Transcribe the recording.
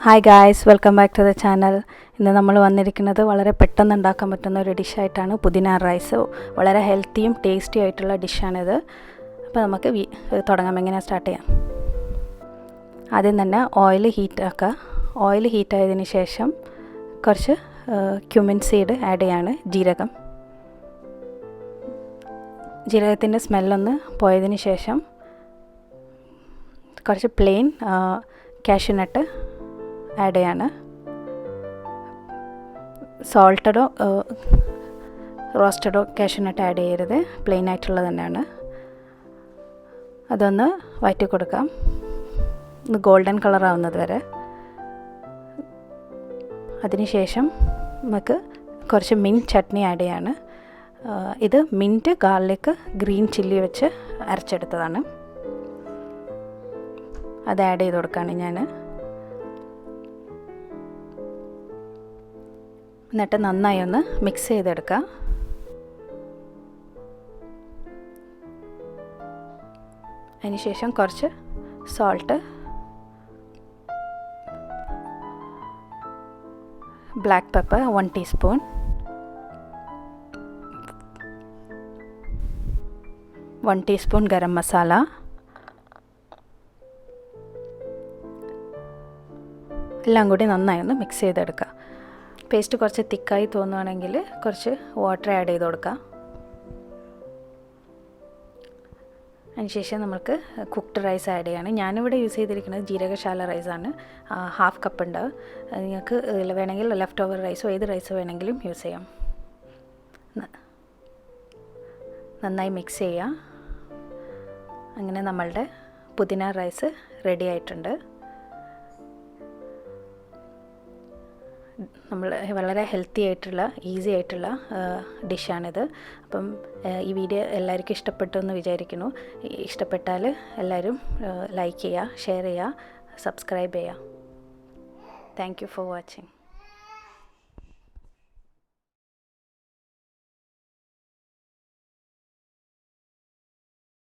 Hi guys, welcome back to the channel. ഇന്ന് നമ്മൾ വന്നിരിക്കുന്നത് വളരെ പെട്ടെന്ന് ഉണ്ടാക്കാൻ പറ്റുന്ന ഒരു ഡിഷായിട്ടാണ് പുതിന റൈസ്. വളരെ ഹെൽത്തിയും ടേസ്റ്റി ആയിട്ടുള്ള ഡിഷാണിത്. അപ്പോൾ നമുക്ക് തുടങ്ങാം. എങ്ങനെ സ്റ്റാർട്ട് ചെയ്യാം? ആദ്യം തന്നെ ഓയിൽ ഹീറ്റ് ആക്കുക. ഓയിൽ ഹീറ്റായതിന് ശേഷം കുറച്ച് ക്യുമിൻ സീഡ് ആഡ് ചെയ്യാണ്. ജീരകത്തിൻ്റെ സ്മെല്ലൊന്ന് പോയതിന് ശേഷം കുറച്ച് പ്ലെയിൻ കാഷ്യൂ നട്ട് ആഡ് ചെയ്യാണ്. സോൾട്ടഡോ റോസ്റ്റഡോ കാഷ്യൂ നട്ട് ആഡ് ചെയ്യരുത്, പ്ലെയിൻ ആയിട്ടുള്ളത് തന്നെയാണ്. അതൊന്ന് വഴറ്റി കൊടുക്കാം, ഒന്ന് ഗോൾഡൻ കളർ ആവുന്നത് വരെ. അതിനുശേഷം നമുക്ക് കുറച്ച് മിൻറ്റ് ചട്നി ആഡ് ചെയ്യാണ്. ഇത് മിൻറ്റ്, ഗാർലിക്, ഗ്രീൻ ചില്ലി വെച്ച് അരച്ചെടുത്തതാണ്. അത് ആഡ് ചെയ്ത് കൊടുക്കുകയാണ് ഞാൻ. എന്നിട്ട് നന്നായി ഒന്ന് മിക്സ് ചെയ്തെടുക്കുക. അതിനുശേഷം കുറച്ച് salt, black pepper 1 teaspoon, 1 teaspoon garam masala, എല്ലാം കൂടി നന്നായി ഒന്ന് മിക്സ് ചെയ്തെടുക്കുക. പേസ്റ്റ് കുറച്ച് തിക്കായി തോന്നുകയാണെങ്കിൽ കുറച്ച് വാട്ടർ ആഡ് ചെയ്ത് കൊടുക്കാം. അതിനുശേഷം നമുക്ക് കുക്ക്ഡ് റൈസ് ആഡ് ചെയ്യാണ്. ഞാനിവിടെ യൂസ് ചെയ്തിരിക്കുന്നത് ജീരകശാല റൈസാണ്. 1/2 കപ്പ് ഉണ്ട്. നിങ്ങൾക്ക് വേണമെങ്കിൽ ലെഫ്റ്റ് ഓവർ റൈസോ ഏത് റൈസോ വേണമെങ്കിലും യൂസ് ചെയ്യാം. നന്നായി മിക്സ് ചെയ്യുക. അങ്ങനെ നമ്മളുടെ പുതിന റൈസ് റെഡി ആയിട്ടുണ്ട്. നമ്മൾ വളരെ ഹെൽത്തി ആയിട്ടുള്ള, ഈസി ആയിട്ടുള്ള ഡിഷാണിത്. അപ്പം ഈ വീഡിയോ എല്ലാവർക്കും ഇഷ്ടപ്പെട്ടു എന്ന് വിചാരിക്കുന്നു. ഇഷ്ടപ്പെട്ടാൽ എല്ലാവരും ലൈക്ക് ചെയ്യുക, ഷെയർ ചെയ്യുക, സബ്സ്ക്രൈബ് ചെയ്യുക. Thank you for watching.